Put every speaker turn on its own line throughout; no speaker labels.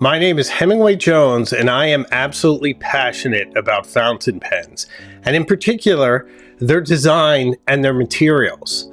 My name is Hemingway Jones, and I am absolutely passionate about fountain pens, and in particular, their design and their materials.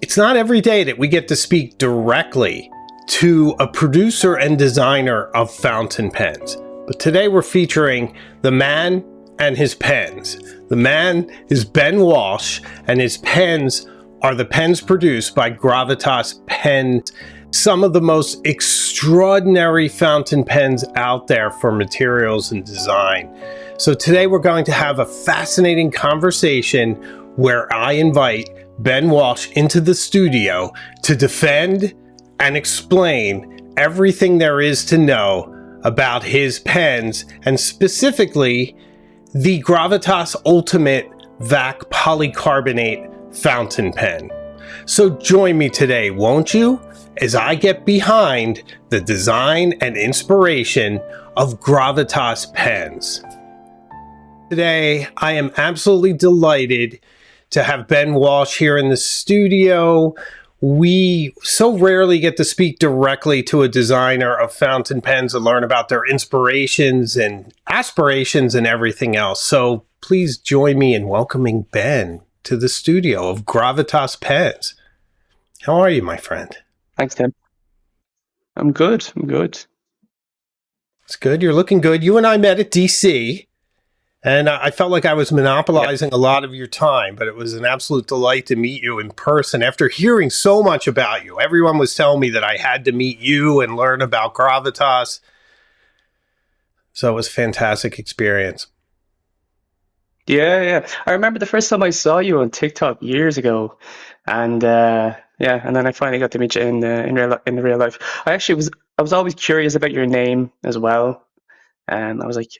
It's not every day that we get to speak directly to a producer and designer of fountain pens, but today we're featuring the man and his pens. The man is Ben Walsh, and his pens are the pens produced by Gravitas Pens, some of the most extraordinary fountain pens out there for materials and design. So today we're going to have a fascinating conversation where I invite Ben Walsh into the studio to defend and explain everything there is to know about his pens, and specifically the Gravitas Ultimate Vac Polycarbonate fountain pen. So join me today, won't you, as I get behind the design and inspiration of Gravitas pens. Today, I am absolutely delighted to have Ben Walsh here in the studio. We so rarely get to speak directly to a designer of fountain pens and learn about their inspirations and aspirations and everything else. So please join me in welcoming Ben to the studio of Gravitas Pens. How are you, my friend?
Thanks, Tim. I'm good.
It's good. You're looking good. You and I met at DC, and I felt like I was monopolizing a lot of your time, but it was an absolute delight to meet you in person after hearing so much about you. Everyone was telling me that I had to meet you and learn about Gravitas. So it was a fantastic experience.
Yeah. I remember the first time I saw you on TikTok years ago, and and then I finally got to meet you in real life. I was always curious about your name as well, and I was like,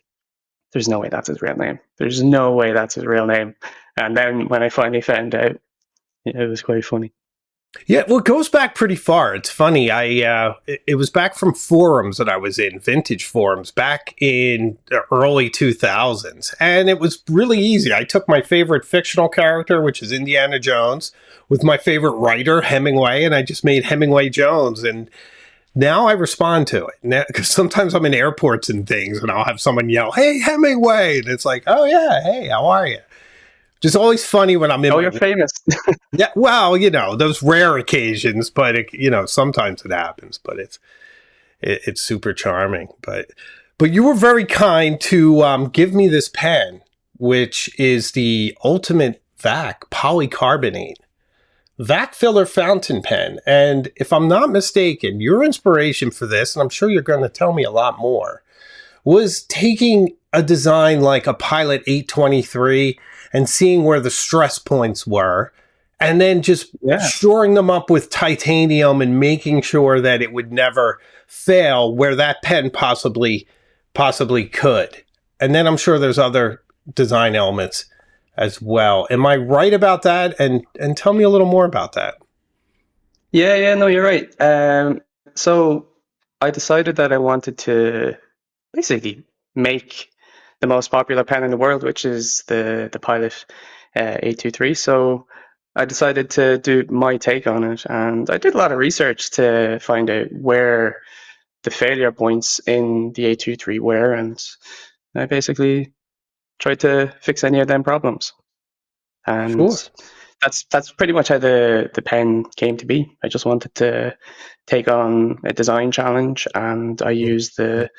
"There's no way that's his real name. There's no way that's his real name." And then when I finally found out, it was quite funny.
Yeah, well, it goes back pretty far. It's funny. It was back from forums that I was in, vintage forums, back in the early 2000s. And it was really easy. I took my favorite fictional character, which is Indiana Jones, with my favorite writer, Hemingway, and I just made Hemingway Jones. And now I respond to it. Because sometimes I'm in airports and things, and I'll have someone yell, "Hey, Hemingway!" And it's like, "Oh, yeah, hey, how are you?" Just always funny when I'm in.
Oh, you're famous.
Yeah, well, those rare occasions, but sometimes it happens. But it's super charming. But you were very kind to give me this pen, which is the Ultimate Vac Polycarbonate Vac Filler fountain pen. And if I'm not mistaken, your inspiration for this, and I'm sure you're going to tell me a lot more, was taking a design like a Pilot 823 and seeing where the stress points were, and then just shoring them up with titanium and making sure that it would never fail where that pen possibly could. And then I'm sure there's other design elements as well. Am I right about that? And tell me a little more about that.
Yeah, no, you're right. So I decided that I wanted to basically make the most popular pen in the world, which is the Pilot 823. So I decided to do my take on it, and I did a lot of research to find out where the failure points in the 823 were, and I basically tried to fix any of them problems. And
Sure.
that's pretty much how the pen came to be. I just wanted to take on a design challenge, and I used the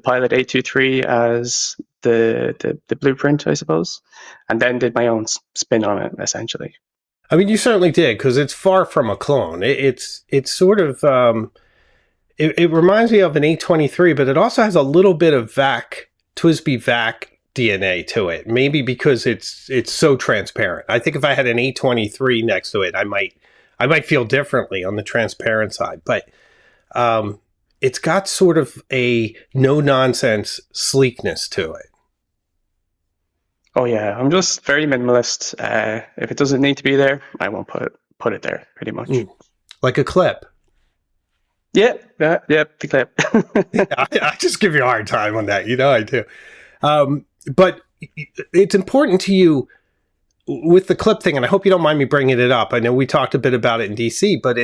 Pilot 823 as the blueprint, I suppose, and then did my own spin on it, essentially.
I mean, you certainly did, because it's far from a clone. It's sort of it reminds me of an 823, but it also has a little bit of TWSBI Vac DNA to it. Maybe because it's so transparent. I think if I had an 823 next to it, I might feel differently on the transparent side. But it's got sort of a no-nonsense sleekness to it.
Oh yeah, I'm just very minimalist. If it doesn't need to be there, I won't put it there, pretty much.
Like a clip.
Yeah, the clip.
I just give you a hard time on that. I do. But it's important to you with the clip thing, and I hope you don't mind me bringing it up. I know we talked a bit about it in DC, but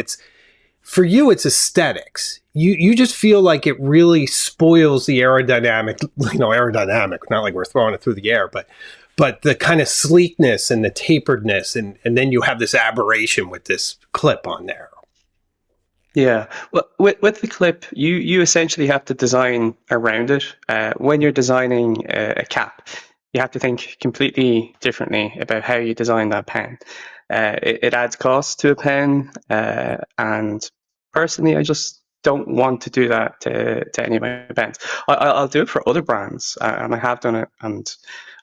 for you, it's aesthetics. you just feel like it really spoils the aerodynamic, aerodynamic, not like we're throwing it through the air, but the kind of sleekness and the taperedness, and then you have this aberration with this clip on there.
Yeah. Well, with the clip, you essentially have to design around it. When you're designing a cap, you have to think completely differently about how you design that pen. It adds cost to a pen, and personally, I just don't want to do that to any of my pens. I'll do it for other brands, and I have done it, and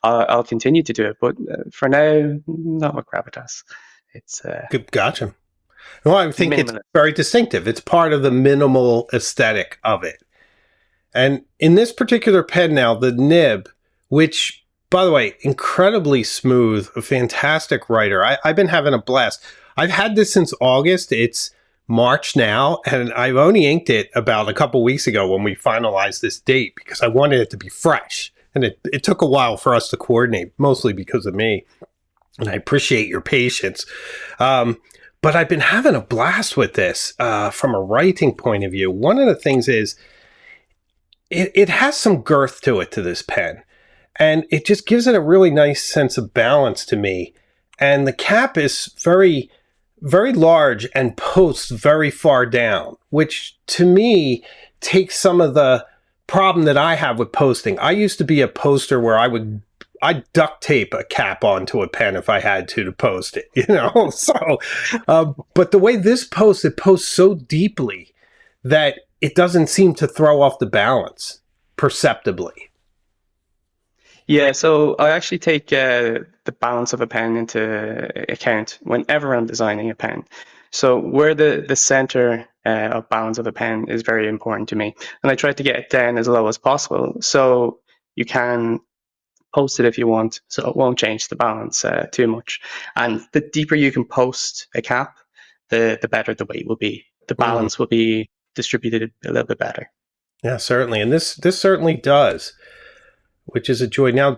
I'll continue to do it. But for now, not with Gravitas. It's
Gotcha. Well, I think it's very distinctive. It's part of the minimal aesthetic of it. And in this particular pen now, the nib, which, by the way, incredibly smooth, a fantastic writer. I've been having a blast. I've had this since August. It's March now, and I've only inked it about a couple weeks ago when we finalized this date because I wanted it to be fresh. And it took a while for us to coordinate, mostly because of me. And I appreciate your patience. But I've been having a blast with this from a writing point of view. One of the things is it has some girth to it, to this pen. And it just gives it a really nice sense of balance to me. And the cap is very, very large and posts very far down, which to me takes some of the problem that I have with posting. I used to be a poster where I'd duct tape a cap onto a pen if I had to post it, So, but the way this posts, it posts so deeply that it doesn't seem to throw off the balance perceptibly.
Yeah, so I actually take the balance of a pen into account whenever I'm designing a pen. So where the center of balance of a pen is very important to me, and I try to get it down as low as possible. So you can post it if you want, so it won't change the balance too much. And the deeper you can post a cap, the better the weight will be. The balance will be distributed a little bit better.
Yeah, certainly. And this certainly does, which is a joy. Now,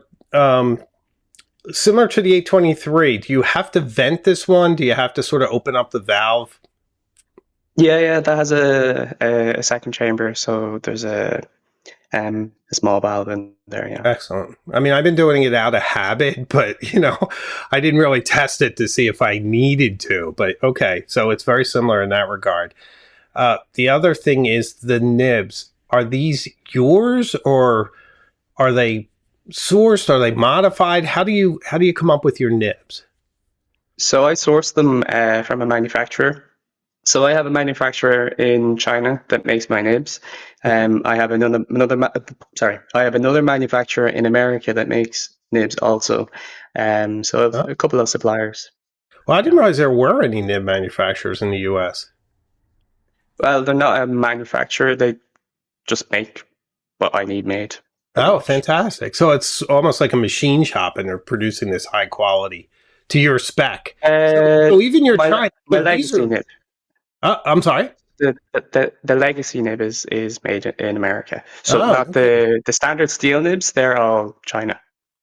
similar to the 823, do you have to vent this one? Do you have to sort of open up the valve?
Yeah, that has a second chamber, so there's a small valve in there. Yeah,
excellent. I mean, I've been doing it out of habit, but I didn't really test it to see if I needed to. But okay, so it's very similar in that regard. The other thing is the nibs. Are these yours, or are they sourced? Are they modified? How do you come up with your nibs?
So I source them from a manufacturer. So I have a manufacturer in China that makes my nibs. I have another manufacturer in America that makes nibs also. So I have a couple of suppliers.
Well, I didn't realize there were any nib manufacturers in the U.S.
Well, they're not a manufacturer. They just make what I need made.
Oh, fantastic. So it's almost like a machine shop, and they're producing this high quality to your spec. So even your
my legacy nib.
I'm sorry?
The legacy nib is made in America. So not the standard steel nibs, they're all China.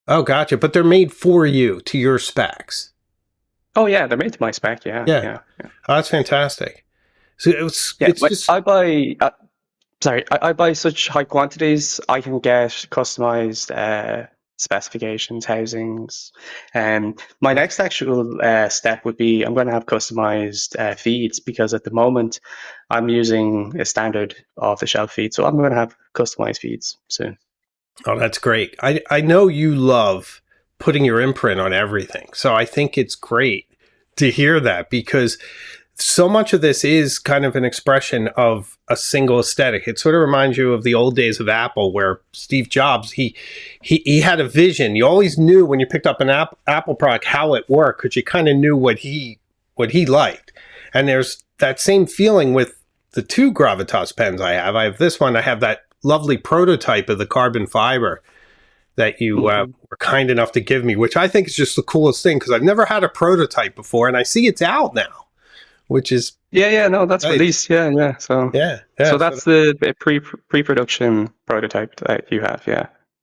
Oh, gotcha. But they're made for you, to your specs.
Oh, yeah, they're made to my spec, yeah.
Oh, that's fantastic. So it's just...
I buy such high quantities, I can get customized specifications, housings. My next actual step would be I'm going to have customized feeds, because at the moment I'm using a standard off-the-shelf feed, so I'm going to have customized feeds soon.
Oh, that's great. I know you love putting your imprint on everything, so I think it's great to hear that, because so much of this is kind of an expression of a single aesthetic. It sort of reminds you of the old days of Apple, where Steve Jobs, he had a vision. You always knew when you picked up an Apple product how it worked, because you kind of knew what he liked. And there's that same feeling with the two Gravitas pens I have. I have this one. I have that lovely prototype of the carbon fiber that you were kind enough to give me, which I think is just the coolest thing, because I've never had a prototype before, and I see it's out now. Which is
that's
nice.
Released, So so that's the pre-production prototype that you have,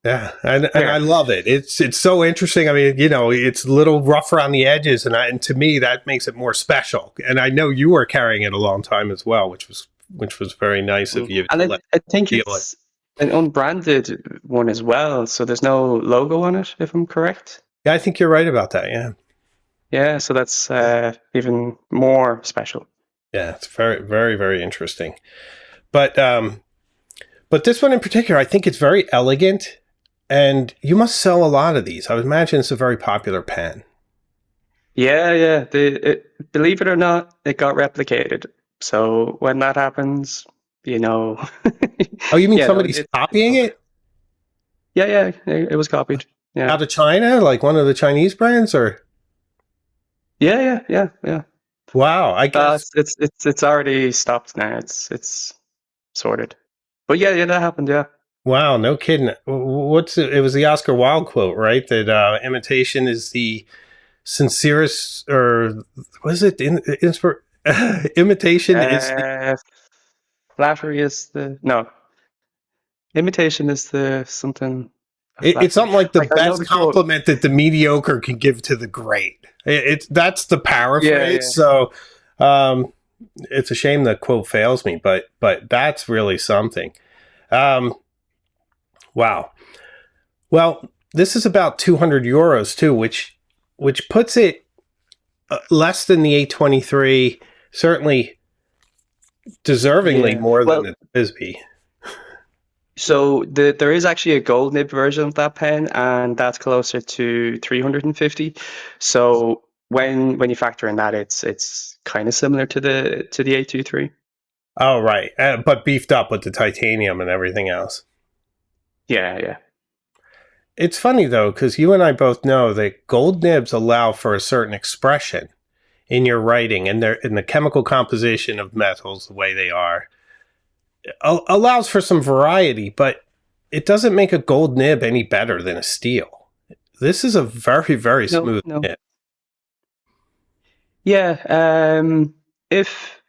and I love it. It's so interesting. I mean, it's a little rough around the edges, and to me that makes it more special. And I know you were carrying it a long time as well, which was which was very nice of you
And
to let
I think
me feel it.
it's an unbranded one as well, so there's no logo on it, if I'm correct.
Yeah, I think you're right about that. Yeah.
Yeah, so that's even more special.
Yeah, it's very, very, very interesting. But this one in particular, I think it's very elegant, and you must sell a lot of these. I would imagine it's a very popular pen.
Yeah, yeah. Believe it or not, it got replicated. So when that happens, you know,
Oh, you mean
yeah, no,
somebody's copying it
yeah, yeah, it was copied. Yeah,
out of China, like one of the Chinese brands, or
yeah, yeah, yeah, yeah.
wow? I guess
It's already stopped now. It's sorted. But yeah, yeah, that happened. Yeah,
wow, no kidding. What's it? It was the Oscar Wilde quote, right? That imitation is the sincerest, or was it imitation is the,
uh, flattery is the no. Imitation is the something of
it's
flattery.
something like the
Like I know
best
the quote.
compliment that the mediocre can give to the great. It's that's the
Yeah,
paraphrase.
yeah.
So um, it's a shame the quote fails me, but that's really something. Um, wow. Well, this is about 200 euros too, which puts it less than the 823, certainly deservingly
Yeah.
more than
Well,
the Bisbee.
so there is actually a gold nib version of that pen, and that's closer to 350. So when you factor in that, it's kind of similar to the 823.
Oh, right. But beefed up with the titanium and everything else.
Yeah, yeah.
It's funny though, because you and I both know that gold nibs allow for a certain expression in your writing, and in the chemical composition of metals, the way they are, allows for some variety, but it doesn't make a gold nib any better than a steel. This is a very, very
No,
smooth
no.
nib.
Yeah. If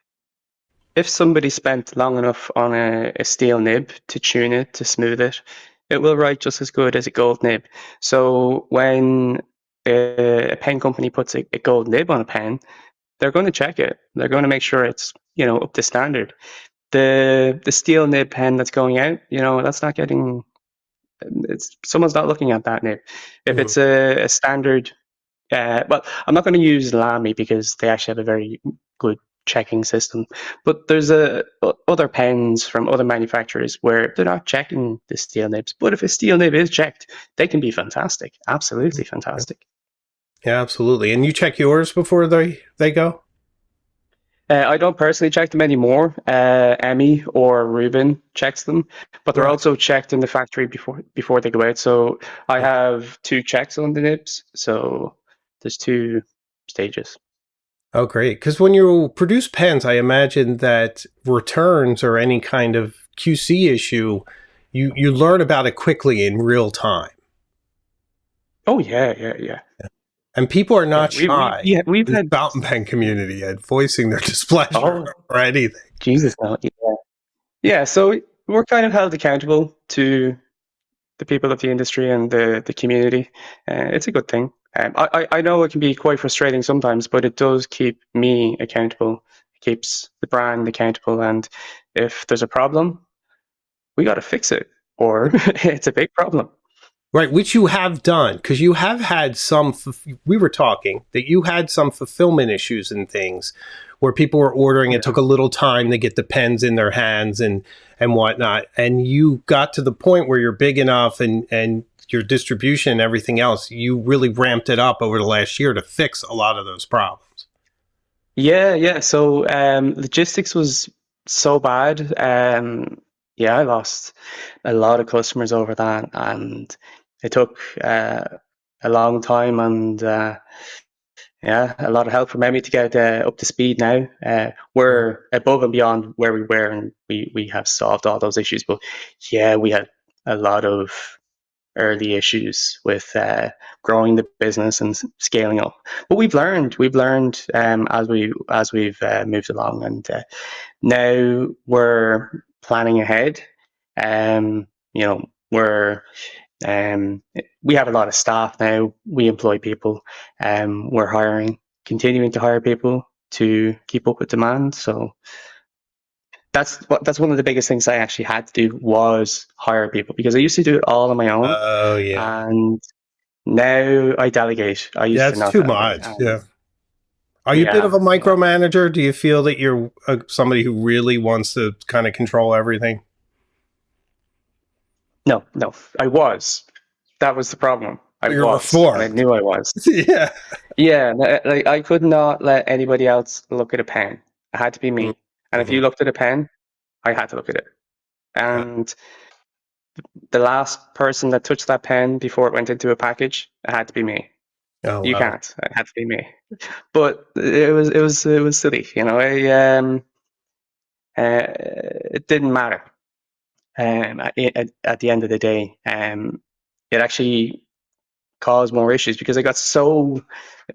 if somebody spent long enough on a steel nib to tune it, to smooth it, it will write just as good as a gold nib. So when a pen company puts a gold nib on a pen, they're going to check it. They're going to make sure it's, up to standard. The steel nib pen that's going out, that's not getting. It's someone's not looking at that nib. If
Mhm.
it's a standard, well, I'm not going to use Lamy because they actually have a very good checking system. But there's other pens from other manufacturers where they're not checking the steel nibs. But if a steel nib is checked, they can be fantastic. Absolutely fantastic.
Yeah, absolutely. And you check yours before they go?
I don't personally check them anymore. Emmy or Ruben checks them, but they're
Right.
also checked in the factory before they go out. So I have two checks on the nibs. So there's two stages.
Oh, great. Because when you produce pens, I imagine that returns or any kind of QC issue, you learn about it quickly in real time.
Oh yeah, yeah, yeah,
And people are
yeah.
not shy
We've
in the
had.
fountain pen community at voicing their displeasure
Oh
or anything.
Jesus, no, yeah. Yeah, so we're kind of held accountable to the people of the industry and the community. It's a good thing. I know it can be quite frustrating sometimes, but it does keep me accountable. It keeps the brand accountable, and if there's a problem, we got to fix it, or it's a big problem.
Right, which you have done, because you have had some, we were talking that you had some fulfillment issues and things where people were ordering,
Oh,
it
yeah.
took a little time to get the pens in their hands and whatnot. And you got to the point where you're big enough and your distribution and everything else, you really ramped it up over the last year to fix a lot of those problems.
Yeah, yeah. So logistics was so bad. Yeah, I lost a lot of customers over that, and it took a long time and yeah, a lot of help from Emmy to get up to speed now.
Mm.
We're above and beyond where we were, and we have solved all those issues. But yeah, we had a lot of early issues with growing the business and scaling up. But we've learned as we've moved along, and now we're planning ahead. Um, we're we have a lot of staff now. We employ people. We're continuing to hire people to keep up with demand. So that's one of the biggest things I actually had to do was hire people, because I used to do it all on my own,
Oh, yeah.
and now I delegate. I used
Yeah,
to
it's
not
too
delegate,
much.
and
Yeah. Are you a bit of
yeah,
a
yeah.
micromanager? Do you feel that you're somebody who really wants to kind of control everything?
No, no, I was. That was the problem. I
You're
was, and I
reformed.
knew I was.
Yeah.
Yeah, like I could not let anybody else look at a pen. It had to be me. And if
Mm-hmm.
you looked at a pen, I had to look at it.
Yeah.
And the last person that touched that pen before it went into a package, it had to be me.
Oh,
You
wow.
can't. It had to be me. But it was silly, you know. It didn't matter. At the end of the day, it actually caused more issues because I got so,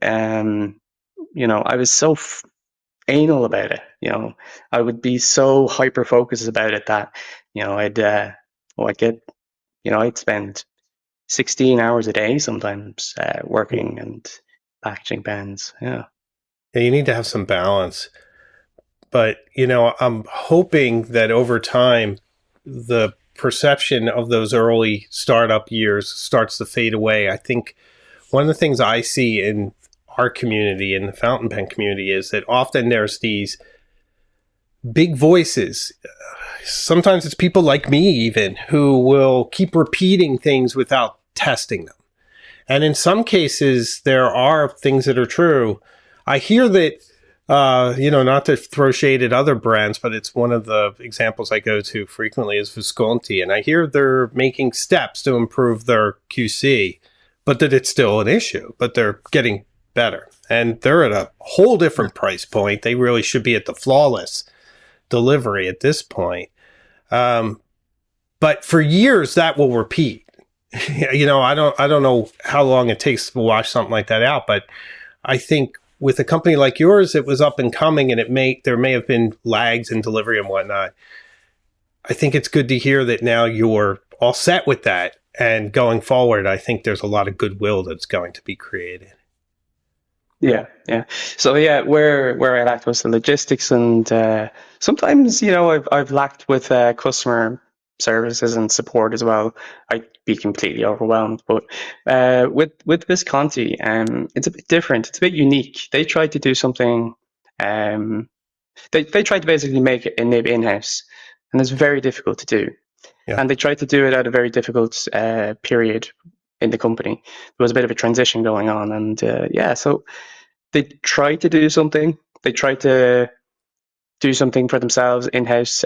um, I was so anal about it. I would be so hyper focused about it that, I'd get, I'd spend 16 hours a day sometimes working and packaging pens. Yeah.
Yeah, you need to have some balance. But, I'm hoping that over time, the perception of those early startup years starts to fade away. I think one of the things I see in our community, in the fountain pen community, is that often there's these big voices. Sometimes it's people like me, even, who will keep repeating things without testing them. And in some cases, there are things that are true. I hear that, not to throw shade at other brands, but it's one of the examples I go to frequently is Visconti. And I hear they're making steps to improve their QC, but that it's still an issue, but they're getting better. And they're at a whole different price point. They really should be at the flawless delivery at this point. But for years, that will repeat. I don't know how long it takes to wash something like that out, but I think with a company like yours, it was up and coming, and there may have been lags in delivery and whatnot. I think it's good to hear that now you're all set with that, and going forward, I think there's a lot of goodwill that's going to be created.
Yeah, yeah. So yeah, where I lacked was the logistics, and sometimes I've lacked with customer services and support as well. I'd be completely overwhelmed. But with Visconti, it's a bit different. It's a bit unique. They tried to do something. Um, they tried to basically make a nib in house, and it's very difficult to do.
Yeah.
And they tried to do it at a very difficult period in the company. There was a bit of a transition going on, and yeah, so they tried to do something. They tried to do something for themselves in house,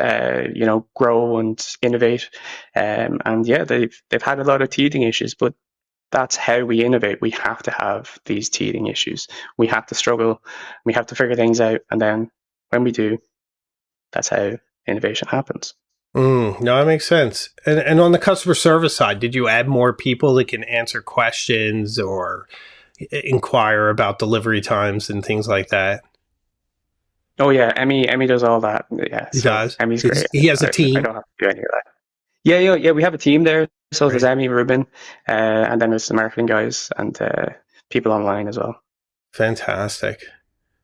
grow and innovate. And yeah, they've had a lot of teething issues, but that's how we innovate. We have to have these teething issues. We have to struggle. We have to figure things out, and then when we do, that's how innovation happens.
No, that makes sense. And on the customer service side, did you add more people that can answer questions or inquire about delivery times and things like that?
Oh yeah, Emmy does all that. Yeah,
He
so
does.
Emmy's great.
He has a
I
team,
don't have to do any of that. Yeah, yeah, yeah. We have a team there. So there's
right?
Emmy, Ruben, and then there's the marketing guys and people online as well.
Fantastic.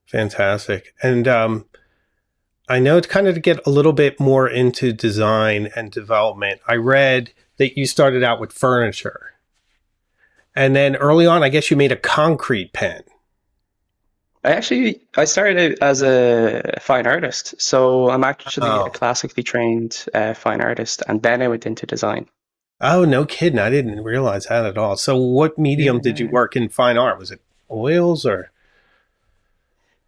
Fantastic. And I know it's kind of to get a little bit more into design and development. I read that you started out with furniture. And then early on, I guess you made a concrete pen.
I started out as a fine artist, so I'm actually a
Oh.
classically trained fine artist, and then I went into design.
Oh, no kidding. I didn't realize that at all. So what medium did you
Yeah.
work in fine art? Was it oils or?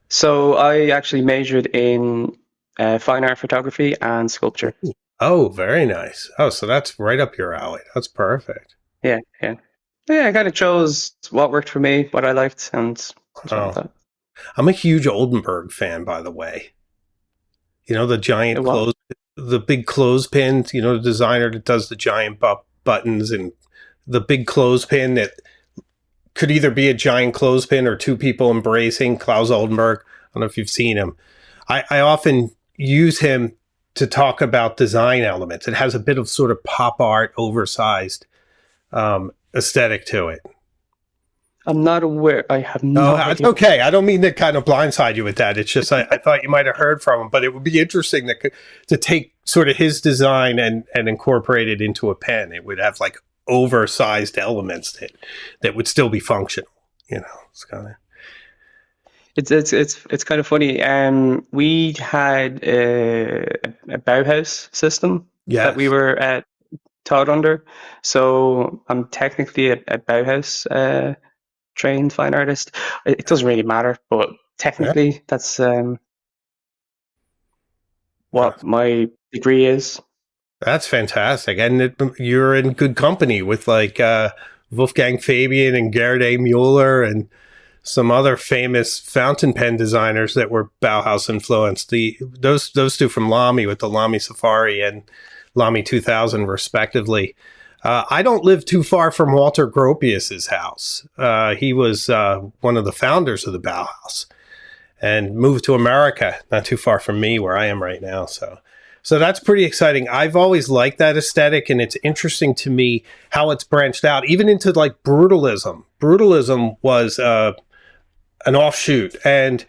So I actually majored in fine art photography and sculpture.
Oh, very nice. Oh, so that's right up your alley. That's perfect.
Yeah, yeah, yeah. I kind of chose what worked for me, what I liked, and went with
Oh,
that.
I'm a huge Oldenburg fan, by the way. The
It
giant
was.
the big clothespin, the designer that does the giant buttons and the big clothespin that could either be a giant clothespin or two people embracing, Klaus Oldenburg. I don't know if you've seen him. I often use him to talk about design elements. It has a bit of sort of pop art, oversized aesthetic to it.
I'm not aware. I have
Oh,
no
it's
idea.
okay. I don't mean to kind of blindside you with that. It's just I thought you might have heard from him, but it would be interesting to take sort of his design and incorporate it into a pen. It would have like oversized elements that would still be functional. You know, it's kind of
It's kind of funny. We had a Bauhaus system that we
yes.
were taught under. So I'm technically a Bauhaus trained fine artist. It doesn't really matter, but
Yeah.
technically that's
Uh,
what my degree is.
that's fantastic, and you're in good company with like Wolfgang Fabian and Gerd A. Mueller and some other famous fountain pen designers that were Bauhaus influenced. Those two from Lamy with the Lamy Safari and Lamy 2000 respectively. I don't live too far from Walter Gropius's house. He was one of the founders of the Bauhaus and moved to America, not too far from me where I am right now. So that's pretty exciting. I've always liked that aesthetic, and it's interesting to me how it's branched out, even into like brutalism. Brutalism was an offshoot, and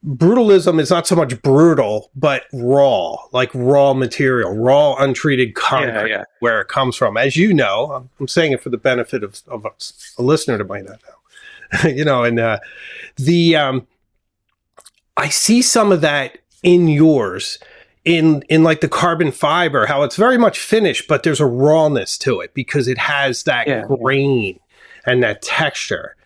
brutalism is not so much brutal, but raw, like raw material, raw, untreated
Yeah,
concrete,
yeah.
where it comes from. As you know, I'm saying it for the benefit of a listener that might not know, you know, and the I see some of that in yours. In like the carbon fiber, how it's very much finished, but there's a rawness to it because it has that
Yeah, yeah.
grain and that texture.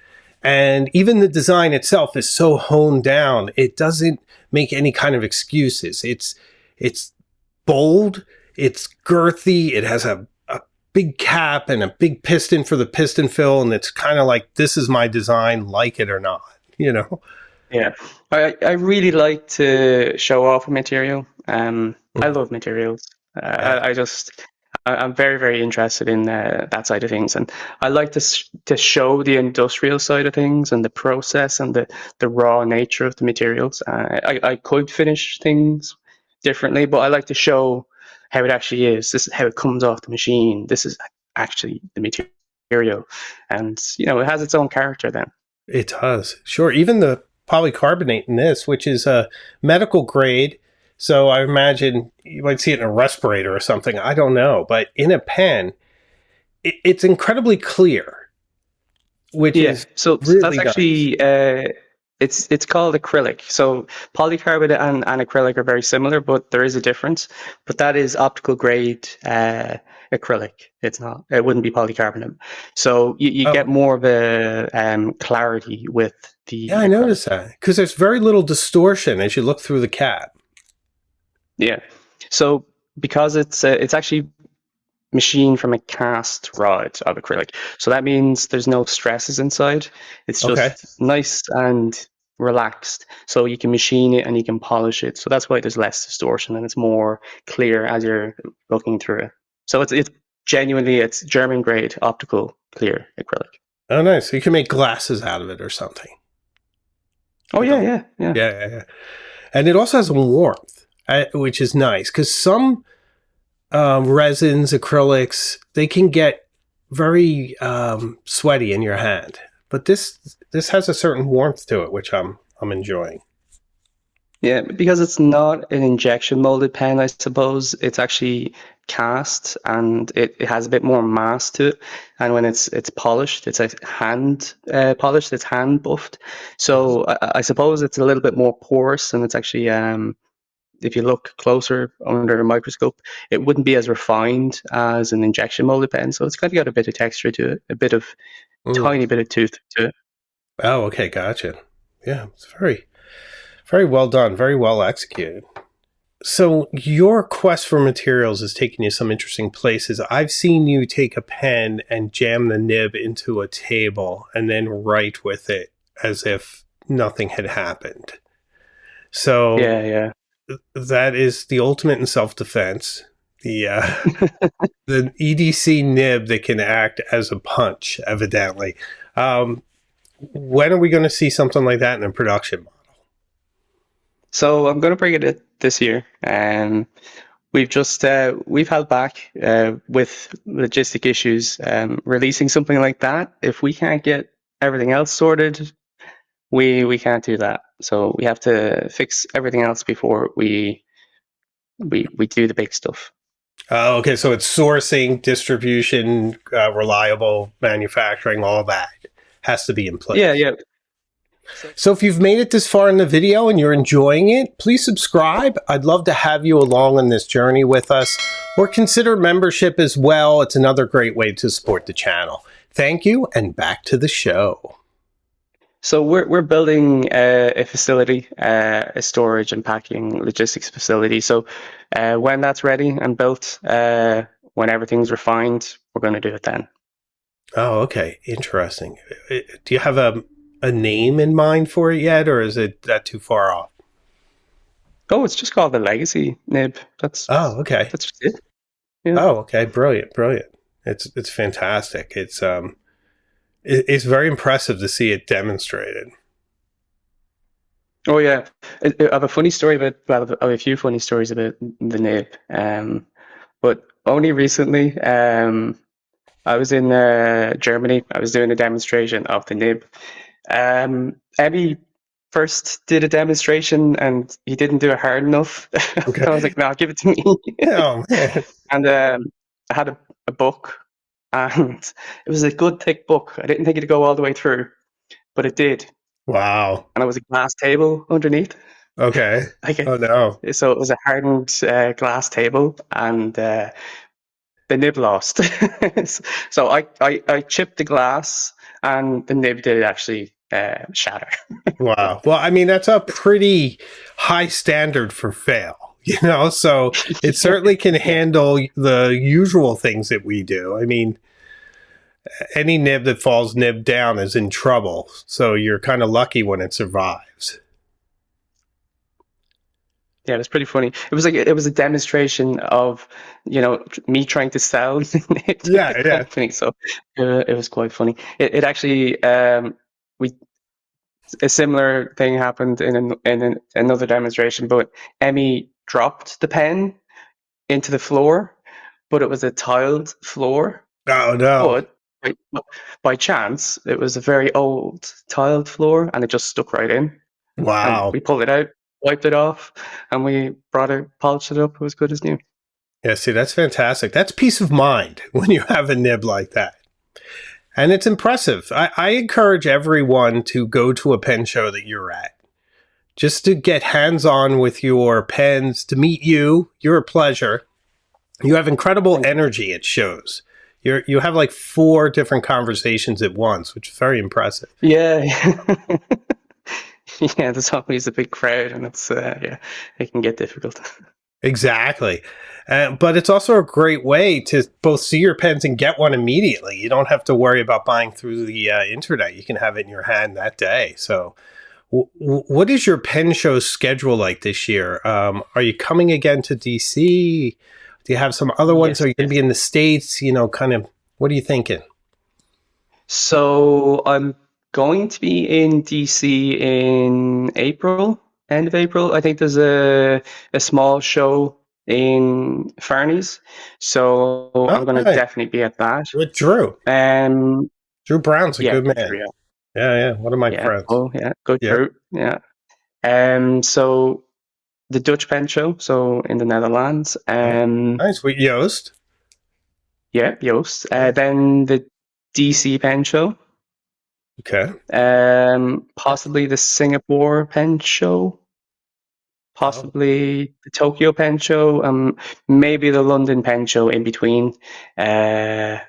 And even the design itself is so honed down, it doesn't make any kind of excuses. It's bold, it's girthy, it has a big cap and a big piston for the piston fill, and it's kind of like, this is my design, like it or not, you know?
Yeah. I really like to show off a material. I
Mhm.
love materials.
Yeah.
I'm very, very interested in that side of things, and I like to show the industrial side of things and the process and the raw nature of the materials. I could finish things differently, but I like to show how it actually is. This is how it comes off the machine. This is actually the material, and it has its own character then.
It does. Sure. Even the polycarbonate in this, which is a medical grade. So I imagine you might see it in a respirator or something. I don't know. But in a pen, it's incredibly clear, which
Yeah,
is
so that's
really nice.
actually it's called acrylic. So polycarbonate and acrylic are very similar, but there is a difference. But that is optical grade acrylic. It's not. It wouldn't be polycarbonate. So you
Oh,
get
okay.
more of a clarity with
Yeah,
the
I
acrylic.
noticed that because there's very little distortion as you look through the cap.
Yeah. So because it's actually machined from a cast rod of acrylic. So that means there's no stresses inside. It's
Okay.
just nice and relaxed. So you can machine it and you can polish it. So that's why there's less distortion and it's more clear as you're looking through it. So it's genuinely it's German grade optical clear acrylic.
Oh, nice. So you can make glasses out of it or something.
Oh
Like
yeah,
a,
yeah, yeah.
yeah, yeah, yeah. And it also has a warmth, which is nice because some resins, acrylics, they can get very sweaty in your hand. But this has a certain warmth to it, which I'm enjoying.
Yeah, because it's not an injection molded pen, I suppose. It's actually cast and it has a bit more mass to it. And when it's polished, it's a hand polished, it's hand buffed.
Mhm.
So I suppose it's a little bit more porous and it's actually if you look closer under a microscope, it wouldn't be as refined as an injection molded pen. So it's kind of got a bit of texture to it, a bit of
Mm.
tiny bit of tooth to it.
Oh, okay, gotcha. Yeah, it's very well done, very well executed. So your quest for materials is taking you some interesting places. I've seen you take a pen and jam the nib into a table and then write with it as if nothing had happened. So
Yeah, yeah.
that is the ultimate in self-defense. The EDC nib that can act as a punch, evidently. Um, when are we going to see something like that in a production?
So I'm going to bring it this year. We've held back with logistic issues releasing something like that. If we can't get everything else sorted, we can't do that. So we have to fix everything else before we do the big stuff.
Oh, okay. So it's sourcing, distribution, reliable manufacturing, all that has to be in
Yeah,
place.
yeah.
So if you've made it this far in the video and you're enjoying it, please subscribe. I'd love to have you along on this journey with us, or consider membership as well. It's another great way to support the channel. Thank you, and back to the show.
So we're building a facility, a storage and packing logistics facility. So when that's ready and built, when everything's refined, we're going to do it then.
Oh, okay. Interesting. Do you have a name in mind for it yet, or is it that too far off?
Oh, it's just called the Legacy nib.
Oh, okay.
That's just it. Yeah.
Oh, okay. Brilliant, brilliant. It's fantastic. It's very impressive to see it demonstrated.
Oh yeah, I have a funny story about. Well, I have a few funny stories about the nib. But only recently, I was in Germany. I was doing a demonstration of the nib. Eddie first did a demonstration and he didn't do it hard enough.
Okay.
I was like, "No, give it to me."
Oh man.
And I had a book, and it was a good thick book. I didn't think it'd go all the way through, but it did.
Wow.
And it was a glass table underneath.
Okay.
Like
Oh no.
so it was a hardened glass table, and the nib lost. So I chipped the glass, and the nib did actually shatter.
Wow. Well, I mean, that's a pretty high standard for fail, so it certainly can handle the usual things that we do. I mean, any nib that falls nib down is in trouble. So you're kind of lucky when it survives.
Yeah, it was pretty funny. It was a demonstration of me trying to sell the nib to
Yeah,
the
yeah.
company. So it was quite funny. It actually we a similar thing happened in another demonstration, but Emmy dropped the pen into the floor, but it was a tiled floor.
Oh no.
But by chance, it was a very old tiled floor, and it just stuck right in. And
Wow.
we pulled it out, wiped it off, and we brought it, polished it up. It was good as new.
Yeah, see, that's fantastic. That's peace of mind when you have a nib like that. And it's impressive. I encourage everyone to go to a pen show that you're at, just to get hands-on with your pens, to meet you. You're a pleasure. You have incredible energy at shows. You have like 4 different conversations at once, which is very impressive.
Yeah. Yeah, there's always a big crowd, and it can get difficult.
Exactly. But it's also a great way to both see your pens and get one immediately. You don't have to worry about buying through the internet. You can have it in your hand that day. So what is your pen show schedule like this year? Are you coming again to DC? Do you have some other ones?
Yes,
Are you going to be in the States? Kind of, what are you thinking?
So I'm going to be in DC in April, end of April. I think there's a small show in Farney's, so I'm going to
Okay.
definitely be at that.
With Drew.
Um,
Drew Brown's a
yeah,
good man.
yeah,
Yeah, one of my
yeah.
friends.
Oh, yeah, good
Yeah.
Drew. Yeah. So the Dutch Pen Show, so in the Netherlands.
Nice. With Yoast.
Yeah, Joost. Then the DC Pen Show.
Okay.
Possibly the Singapore Pen Show, possibly the Tokyo Pen Show, maybe the London Pen Show in between. There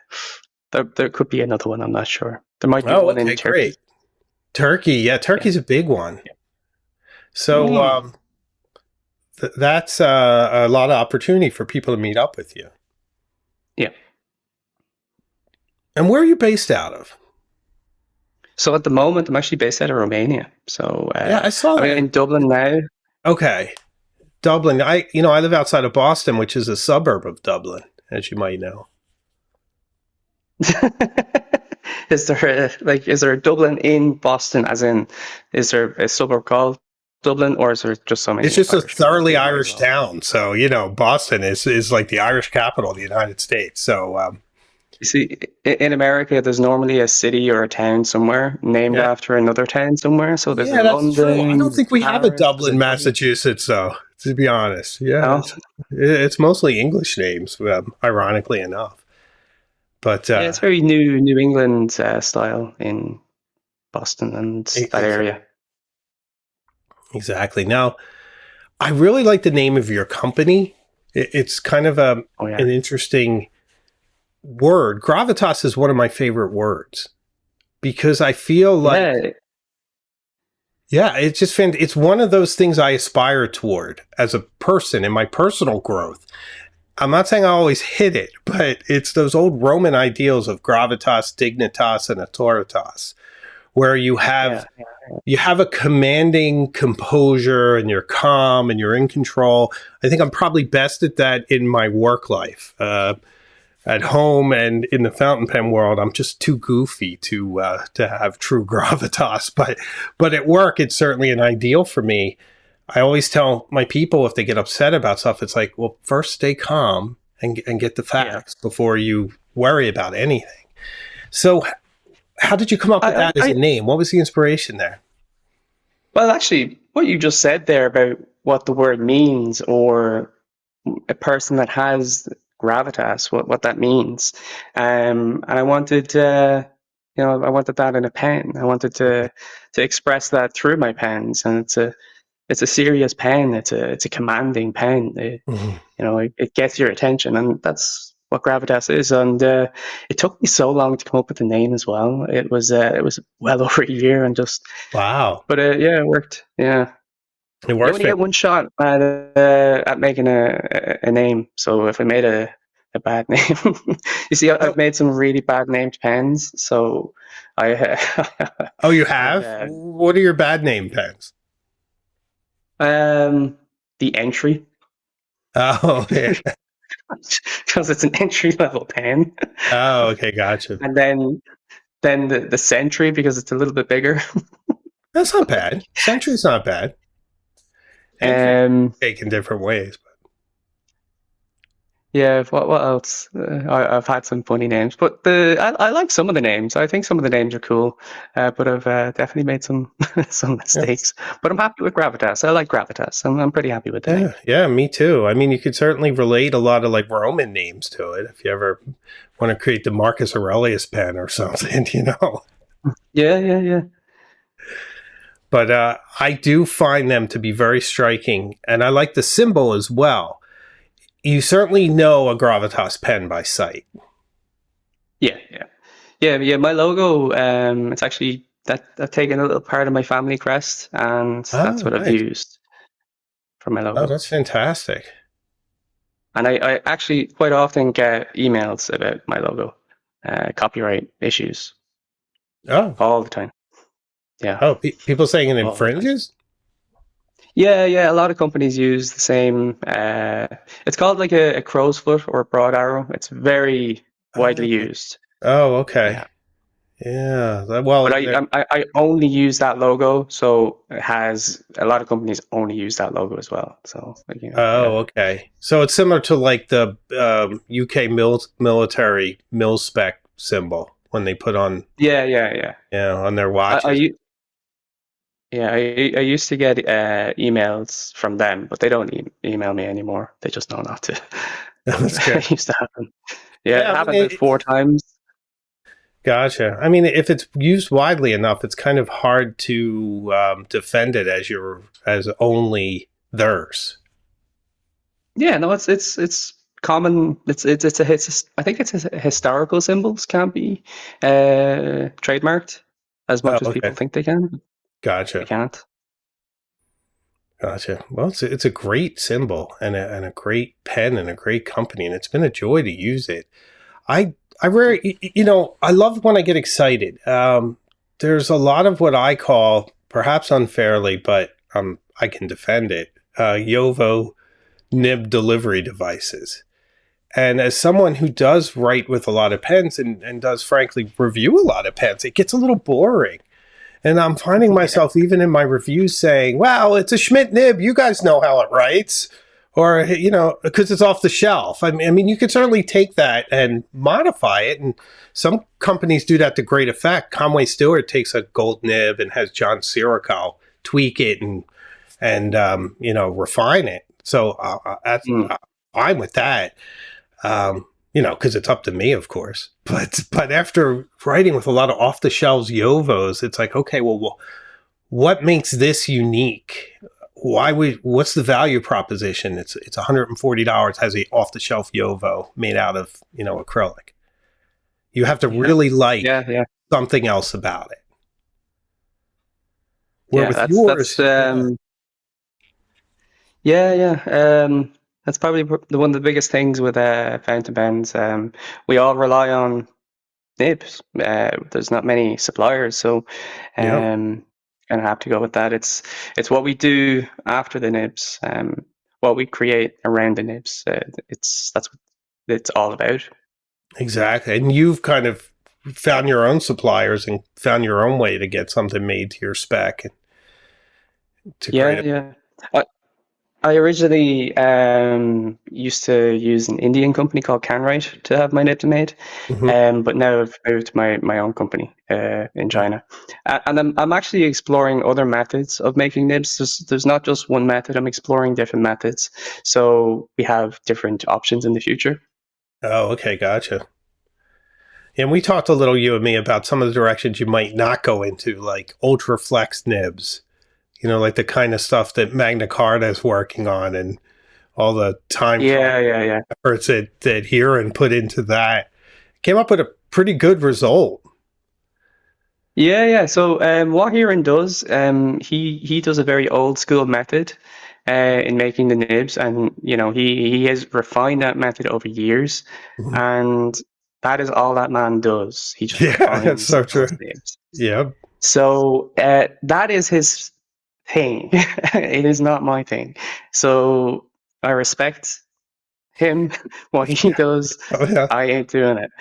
could be another one. I'm not sure. There might be one in
Okay,
Turkey.
great. Turkey. Yeah, Turkey's a big one.
Yeah.
So that's a lot of opportunity for people to meet up with you.
Yeah.
And where are you based out of?
So at the moment, I'm actually based out of Romania. So
Yeah, I saw that.
I'm in Dublin now.
Okay. Dublin. I live outside of Boston, which is a suburb of Dublin, as you might know.
Is there a Dublin in Boston? As in, is there a suburb called Dublin, or is there just so many?
It's just a
Irish
thoroughly
people
Irish town. So, Boston is like the Irish capital of the United States. So,
You see, in America, there's normally a city or a town somewhere named
Yeah.
after another town somewhere. So there's a
Yeah, that's true. I don't
London,
think we have a
Paris, there's a
Dublin, Massachusetts, though, to be honest. Yeah,
no.
it's mostly English names, ironically enough. But
Yeah, it's very New England style in Boston and that area.
exactly. Now, I really like the name of your company. It's kind of
Oh yeah.
an interesting word. Gravitas is one of my favorite words because I feel like,
Yeah,
yeah, it's one of those things I aspire toward as a person in my personal growth. I'm not saying I always hit it, but it's those old Roman ideals of gravitas, dignitas, and autoritas, where
yeah.
you have a commanding composure and you're calm and you're in control. I think I'm probably best at that in my work life. At home and in the fountain pen world, I'm just too goofy to have true gravitas. But at work, it's certainly an ideal for me. I always tell my people if they get upset about stuff, it's like, well, first stay calm and get the
Yeah.
facts before you worry about anything. So, how did you come up with that as a name? What was the inspiration there?
Well, actually, what you just said there about what the word means, or a person that has gravitas, what that means, and I wanted, I wanted that in a pen. I wanted to express that through my pens, and it's a serious pen. It's a commanding pen.
Mhm.
It gets your attention, and that's what gravitas is. And it took me so long to come up with the name as well. It was well over a year, and just
Wow,
but yeah, it worked. Yeah,
it
you
works.
only get one shot at making a name. So if I made a bad name, you see,
Oh,
I've made some really bad named pens. So I
oh, you
I've
have? What are your bad name pens?
the entry
Oh, yeah.
because it's an entry level pen,
Oh, okay, gotcha.
and then the century because it's a little bit bigger.
That's not bad. Century's not bad. Entry
Um,
taken different ways.
Yeah, what else? I've had some funny names, but I like some of the names. I think some of the names are cool, but I've definitely made some some
Yeah,
mistakes. But I'm happy with Gravitas. I like Gravitas. I'm pretty happy with the name.
yeah, me too. I mean, you could certainly relate a lot of like Roman names to it if you ever want to create the Marcus Aurelius pen or something, you know.
Yeah.
But I do find them to be very striking, and I like the symbol as well. You certainly know a Gravitas pen by sight.
Yeah. My logo. It's actually that I've taken a little part of my family crest, and that's
Oh,
what I've
nice.
used for my
Oh,
logo.
that's fantastic.
And I actually quite often get emails about my logo, copyright issues
Oh,
all the time. Yeah,
people saying it
all the time.
infringes?
Yeah. A lot of companies use the same. It's called like a crow's foot or a broad arrow. It's very widely
Oh,
used.
oh, okay.
Yeah,
Yeah. Well,
but I only use that logo, so it has a lot of companies only use that logo as well. So like,
oh,
yeah,
okay. So it's similar to like the UK military mil spec symbol when they put on,
yeah.
on their
I, I
watches.
u- yeah, I used to get emails from them, but they don't email me anymore. They just know not to. But
That's good.
it used to happen. Yeah, it
Yeah, I mean,
happened about 4 times.
gotcha. I mean, if it's used widely enough, it's kind of hard to defend it as only theirs.
Yeah, no, it's common. I think it's historical symbols can't be trademarked as
Oh,
much as people
okay.
think they can. They
Gotcha.
can't.
Gotcha. Well, it's a great symbol and a great pen and a great company, and it's been a joy to use it. I rarely, I love when I get excited. There's a lot of what I call, perhaps unfairly, but I can defend it, Yovo nib delivery devices. And as someone who does write with a lot of pens and does frankly review a lot of pens, it gets a little boring. And I'm finding
Yeah.
myself even in my reviews saying, "Well, it's a Schmidt nib. You guys know how it writes." or because it's off the shelf. I mean, you could certainly take that and modify it, and some companies do that to great effect. Conway Stewart takes a gold nib and has John Sirico tweak it and refine it. So I'm with that. Because it's up to me, of course. But after writing with a lot of off the shelves Yovos, it's like, okay, well, what makes this unique? What's the value proposition? It's $140, has a off the shelf Yovo made out of acrylic. You have to really like
Yeah.
something else about it. Where
Yeah,
with
that's
yours,
that's probably one of the biggest things with fountain pens. We all rely on nibs. There's not many suppliers, so
yeah,
kind of have to go with that. It's what we do after the nibs, what we create around the nibs. That's what it's all about.
exactly. And you've kind of found your own suppliers and found your own way to get something made to your spec and to create
Yeah, yeah. I originally used to use an Indian company called Canwright to have my nibs made,
Mhm.
but now I've moved to my own company in China, and I'm actually exploring other methods of making nibs. There's not just one method. I'm exploring different methods, so we have different options in the future.
Oh, okay, gotcha. And we talked a little, you and me, about some of the directions you might not go into, like ultra flex nibs. Like the kind of stuff that Magna Carta is working on, and all the time
Yeah.
efforts that Huron put into that. Came up with a pretty good result.
Yeah. So what Kieran does, he does a very old school method in making the nibs, and he has refined that method over years,
Mhm.
and that is all that man does. He just
Yeah, that's
refines
so
those
true.
nibs.
Yeah.
So that is his thing. It is not my thing. So I respect him, what he does.
Oh, yeah.
I ain't doing it.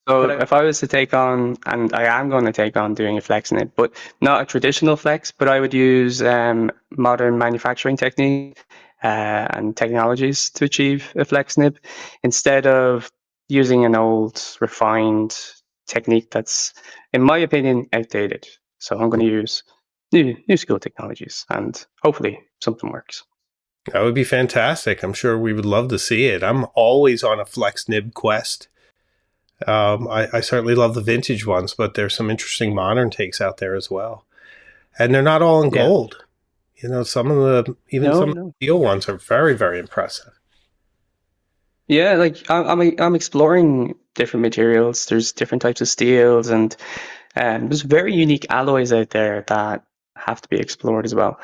So if I was to take on, and I am going to take on doing a flex nib, but not a traditional flex, but I would use modern manufacturing technique and technologies to achieve a flex nib instead of using an old refined technique that's, in my opinion, outdated. So I'm going to use new school technologies, and hopefully something works.
That would be fantastic. I'm sure we would love to see it. I'm always on a flex nib quest. I certainly love the vintage ones, but there's some interesting modern takes out there as well. And they're not all in
Yeah.
gold. Some of some of
No.
the steel ones are very, very impressive.
Yeah, like I'm exploring different materials. There's different types of steels, and there's very unique alloys out there that have to be explored as well.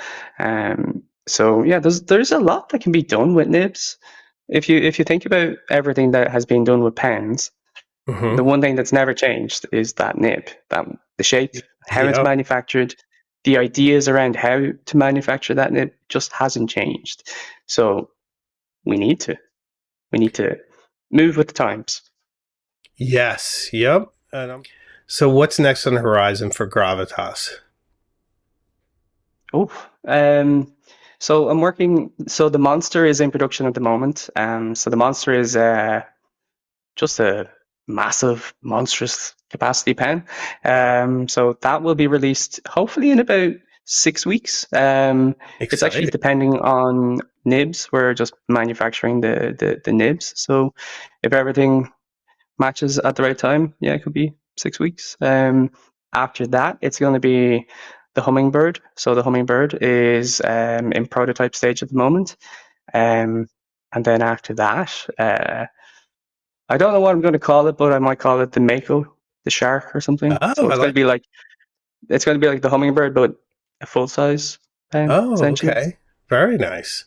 So yeah, there's a lot that can be done with nibs. If you think about everything that has been done with pens, the
Hmm.
one thing that's never changed is that nib, that the shape, how it's
Yeah.
manufactured, the ideas around how to manufacture that nib just hasn't changed. So we need to. We need to move with the times.
Yes. Yep. So what's next on the horizon for Gravitas?
Oh, so I'm working. So the monster is in production at the moment. So the monster is just a massive, monstrous capacity pen. So that will be released hopefully in about 6 weeks. It's actually
Exciting.
depending on nibs. We're just manufacturing the nibs. So if everything matches at the right time, yeah, it could be 6 weeks. After that, it's going to be the hummingbird. So the hummingbird is in prototype stage at the moment. Um, and then after that, I don't know what I'm going to call it, but I might call it the mako, the shark or something. So
Oh, I
it's going to
like.
be like the hummingbird, but a full size pen
Oh,
essentially.
okay. Very nice.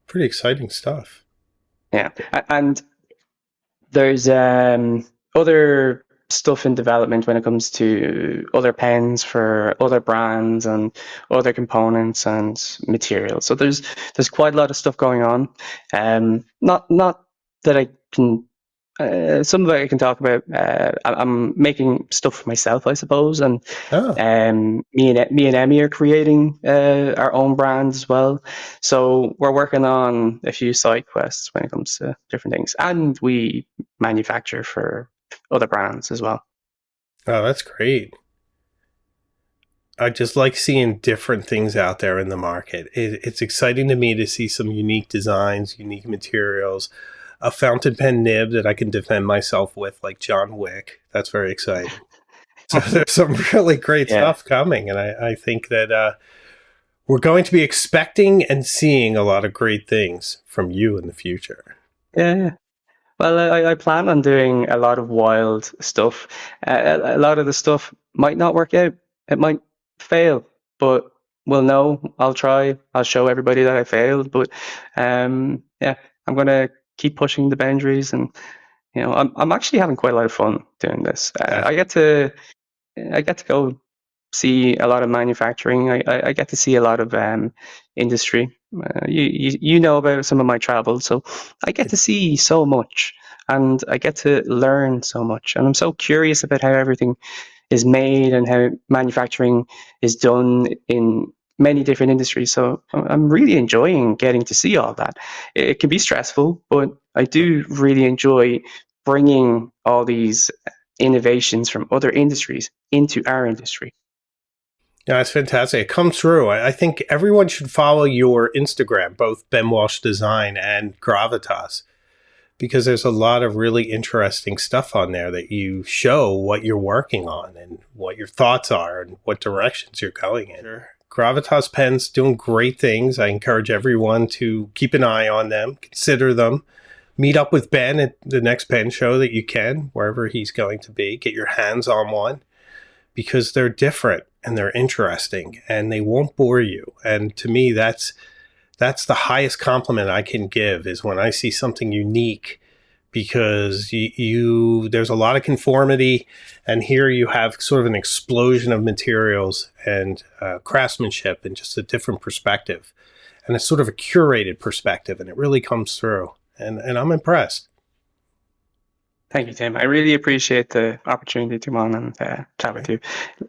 Pretty exciting stuff.
Yeah, and there's other stuff in development when it comes to other pens for other brands and other components and materials. So there's quite a lot of stuff going on. Not that I can Some of it I can talk about. I'm making stuff for myself, I suppose, and
Oh,
me and Emmy are creating our own brand as well. So we're working on a few side quests when it comes to different things, and we manufacture for other brands as well.
oh, that's great. I just like seeing different things out there in the market. It's exciting to me to see some unique designs, unique materials, a fountain pen nib that I can defend myself with, like John Wick. That's very exciting. So there's some really great
Yeah,
stuff coming, and I think that we're going to be expecting and seeing a lot of great things from you in the future.
yeah. Well, I plan on doing a lot of wild stuff. A lot of the stuff might not work out. It might fail, but we'll know. I'll try. I'll show everybody that I failed. But yeah, I'm gonna keep pushing the boundaries, and I'm actually having quite a lot of fun doing this.
That's
I get to go see a lot of manufacturing. I get to see a lot of industry. You know about some of my travels, so I get to see so much, and I get to learn so much. And I'm so curious about how everything is made and how manufacturing is done in many different industries. So I'm really enjoying getting to see all that. It can be stressful, but I do really enjoy bringing all these innovations from other industries into our industry.
Yeah, it's fantastic. It comes through. I think everyone should follow your Instagram, both Ben Walsh Design and Gravitas, because there's a lot of really interesting stuff on there that you show what you're working on and what your thoughts are and what directions you're going in. Sure. Gravitas Pens doing great things. I encourage everyone to keep an eye on them, consider them. Meet up with Ben at the next pen show that you can, wherever he's going to be. Get your hands on one because they're different and they're interesting and they won't bore you. And to me, that's the highest compliment I can give is when I see something unique because there's a lot of conformity and here you have sort of an explosion of materials and craftsmanship and just a different perspective and it's sort of a curated perspective and it really comes through and I'm impressed.
Thank you, Tim. I really appreciate the opportunity to come on and chat with you.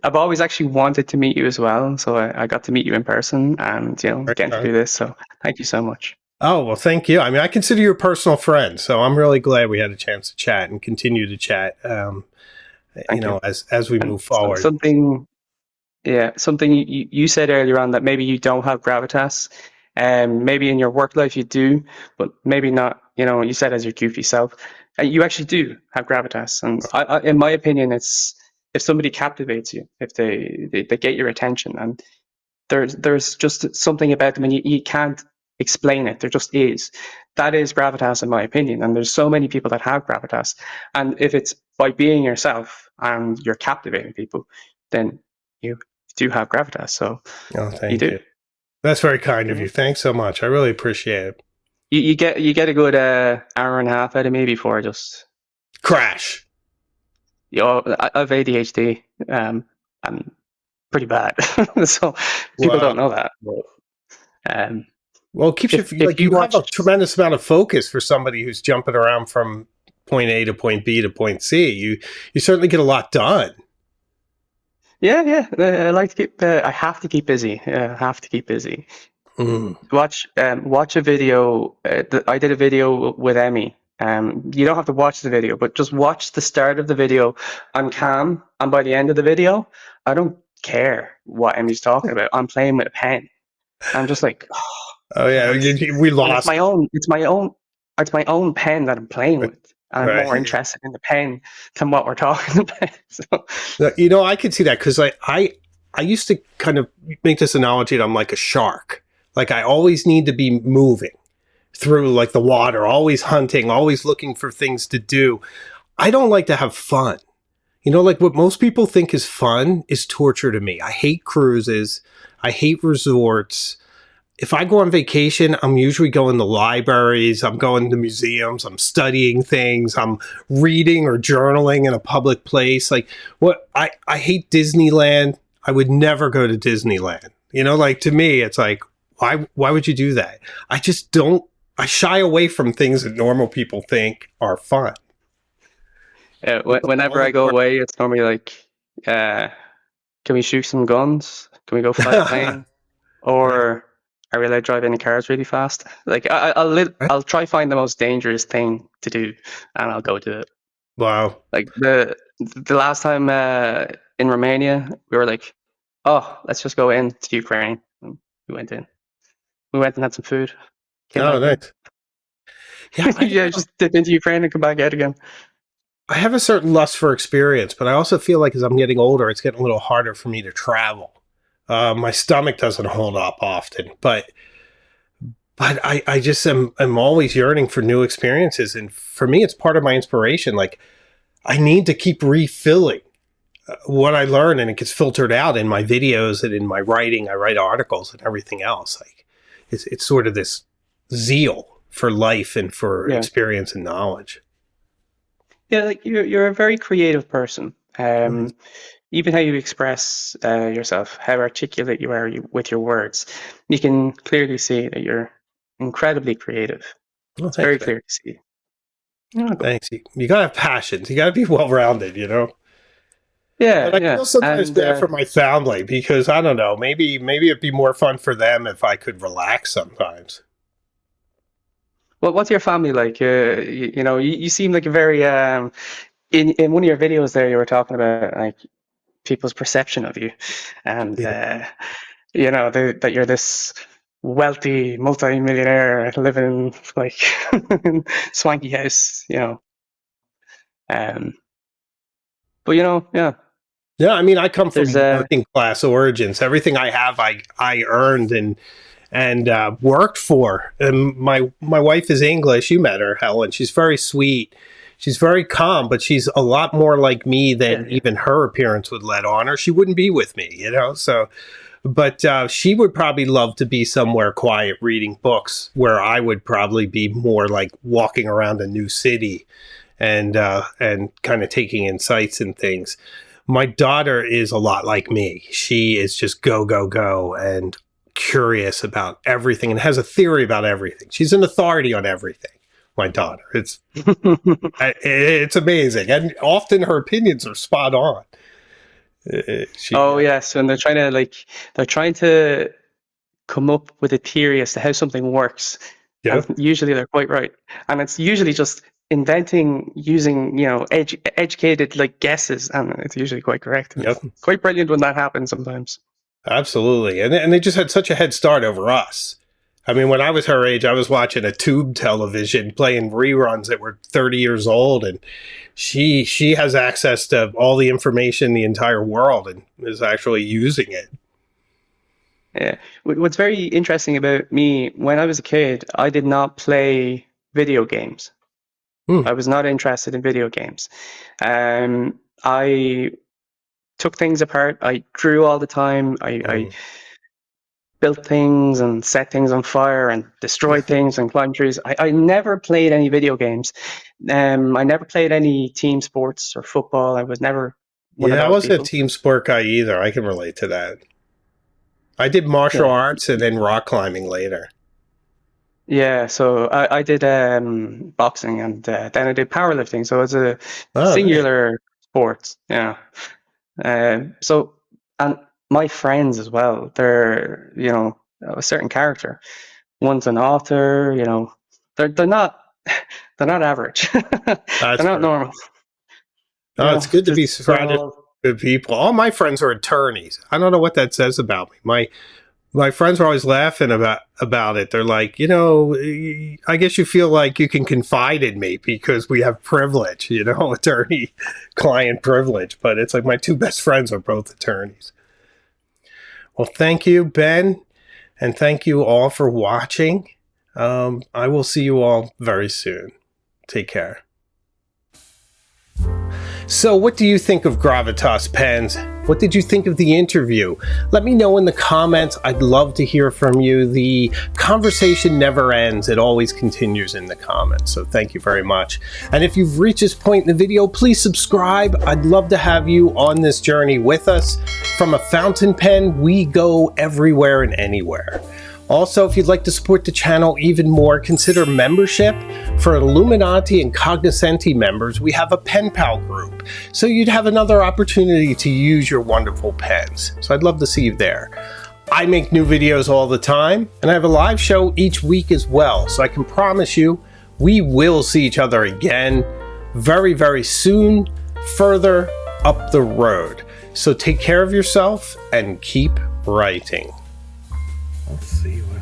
I've always actually wanted to meet you as well, so I got to meet you in person and
Very
getting to
kind.
do this. So thank you so much.
Oh, well, thank you. I mean, I consider you a personal friend, so I'm really glad we had a chance to chat and continue to chat,
Thank you.
as we
And
move forward.
something, yeah, something you said earlier on that maybe you don't have gravitas, maybe in your work life you do, but maybe not. You said as your goofy self, you actually do have gravitas. And in my opinion, it's if somebody captivates you, if they get your attention, and there's just something about them, and you can't explain it. There just is. That is gravitas, in my opinion. And there's so many people that have gravitas. And if it's by being yourself and you're captivating people, then you do have gravitas. So
Oh,
you
thank
do.
you. That's very kind of
Yeah.
you. Thanks so much. I really appreciate it.
You get a good hour and a half out of me before I just
Crash.
I have ADHD. I'm pretty bad, so people
Wow.
don't know that. But, um,
Well, it keeps you
if
like
you
you have
watch,
a tremendous amount of focus for somebody who's jumping around from point A to point B to point C. You certainly get a lot done.
yeah, yeah, I like to keep. I have to keep busy. I have to keep busy.
Mm.
Watch a video. I did a video with Emmy. You don't have to watch the video, but just watch the start of the video. I'm calm, and by the end of the video, I don't care what Emmy's talking about. I'm playing with a pen. I'm just like, oh,
Oh yeah,
yes,
we
and it's
lost
my
it.
own. It's my own pen that I'm playing with. And I'm more
Right.
interested in the pen than what we're talking about. So,
I could see that because I used to kind of make this analogy that I'm like a shark. Like I always need to be moving through like the water, always hunting, always looking for things to do. I don't like to have fun. Like what most people think is fun is torture to me. I hate cruises. I hate resorts. If I go on vacation, I'm usually going to libraries, I'm going to museums, I'm studying things, I'm reading or journaling in a public place. Like I hate Disneyland. I would never go to Disneyland. Like to me, it's like, why would you do that? I just don't I shy away from things that normal people think are fun.
Whenever I go away, it's normally like, can we shoot some guns? Can we go fly a plane? Or are we allowed to drive any cars really fast? Like I'll try find the most dangerous thing to do, and I'll go do it.
Wow.
Like the last time in Romania, we were like, oh, let's just go into Ukraine. And we went in. We went and had some food. Came
Oh,
back in.
nice. Yeah,
Yeah, just dip into Ukraine and come back out again.
I have a certain lust for experience, but I also feel like as I'm getting older, it's getting a little harder for me to travel. My stomach doesn't hold up often, but I just am always yearning for new experiences, and for me, it's part of my inspiration. Like I need to keep refilling what I learn, and it gets filtered out in my videos and in my writing. I write articles and everything else. Like it's sort of this zeal for life and for experience and knowledge.
Yeah, like you're a very creative person. Even how you express yourself, how articulate you are with your words, you can clearly see that you're incredibly creative.
Well,
It's very
thanks, man.
clear to see. Yeah,
Thanks. You gotta have passions. You gotta be well rounded, you know? But I
yeah.
feel sometimes
And
bad for my family because I don't know, maybe it'd be more fun for them if I could relax sometimes.
well, what's your family like? You seem like a very in one of your videos there, you were talking about like people's perception of you, and
Yeah.
that you're this wealthy multi-millionaire living in like swanky house, um, but yeah,
Yeah, I mean I come
there's
from working class origins. Everything I have I earned and worked for. And my wife is English. You met her, Helen. She's very sweet. She's very calm, but she's a lot more like me than
yeah.
even her appearance would let on, or she wouldn't be with me, you know? So, but she would probably love to be somewhere quiet reading books, where I would probably be more like walking around a new city and kind of taking in sights and things. My daughter is a lot like me. She is just go, go, go and curious about everything and has a theory about everything. She's an authority on everything. My daughter, it's amazing, and often her opinions are spot on.
Oh yes, and they're trying to come up with a theory as to how something works,
Yeah,
and usually they're quite right. And it's usually just inventing using educated like guesses, and it's usually quite correct. And
yep,
it's quite brilliant when that happens sometimes.
absolutely, and they just had such a head start over us. I mean, when I was her age, I was watching a tube television playing reruns that were 30 years old, and she has access to all the information in the entire world and is actually using it.
Yeah. What's very interesting about me, when I was a kid, I did not play video games.
Hmm.
I was not interested in video games. I took things apart. I drew all the time. I
Mm.
built things and set things on fire and destroyed things and climbed trees. I never played any video games. I never played any team sports or football. I was never one of
Yeah, I
those
wasn't a
people.
team sport guy either. I can relate to that. I did martial
Yeah.
arts and then rock climbing later.
Yeah, so I did boxing and then I did powerlifting. So it's a
Oh, nice.
singular sport. Yeah. So, and my friends as well, they're, a certain character. One's an author, they're not they're not average.
That's
They're not
fair.
normal.
Oh, it's good to be
They're
surrounded
all
with good people. All my friends are attorneys. I don't know what that says about me. My friends are always laughing about it. They're like, I guess you feel like you can confide in me because we have privilege, attorney client privilege. But it's like my two best friends are both attorneys. Well, thank you, Ben, and thank you all for watching. I will see you all very soon. Take care. So, what do you think of Gravitas Pens? What did you think of the interview? Let me know in the comments. I'd love to hear from you. The conversation never ends. It always continues in the comments. So thank you very much. And if you've reached this point in the video, please subscribe. I'd love to have you on this journey with us. From a fountain pen, we go everywhere and anywhere. Also, if you'd like to support the channel even more, consider membership. For Illuminati and Cognoscenti members, we have a pen pal group, so you'd have another opportunity to use your wonderful pens. So I'd love to see you there. I make new videos all the time, and I have a live show each week as well, so I can promise you we will see each other again very, very soon, further up the road. So take care of yourself and keep writing. Let's see what